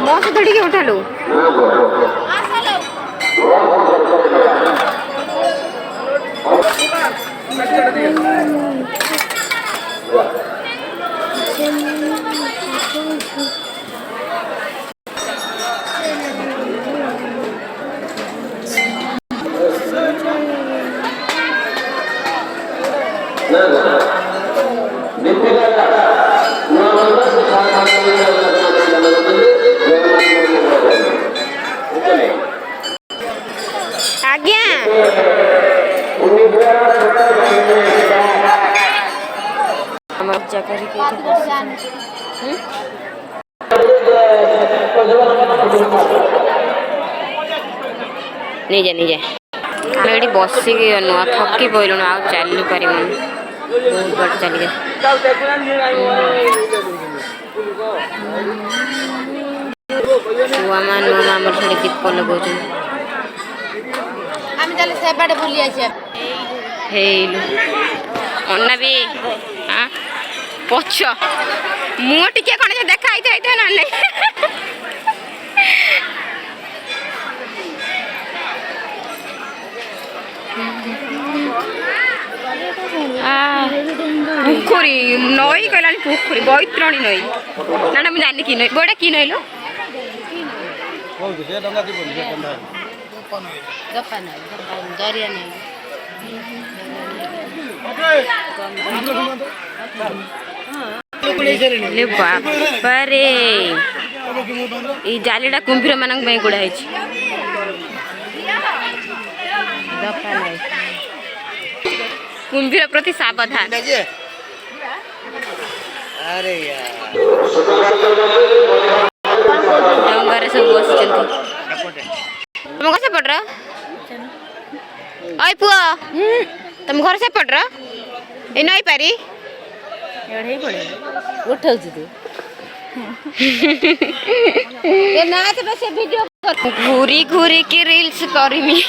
मौसम थोड़ी के उठा लो आज्ञा नहीं जा ये बसिक नुआ थकी पड़लुन आ चली पार बहुत बार चली छुआ मान आम छाड़ी दीप लगा अन्ना भी हाँ पछ मुँह टिके कौन देखा ना नहीं पुखरी नई कहला पुखरी बैतरणी नई ना मुझे जानी कि नई बोटा कि नई लो दरिया नहीं बापा रे ये जालीटा कुंभीर मान गुड़ा कुंभीर प्रति सावधान डंगारे सब बस तुम कसे पड़ रहा ओए पुआ तुम घर से पड़ रहा ए नई पारी एड़े पड़े उठाउ तू ए ना तो से वीडियो घूरी घूरी के रील्स करमी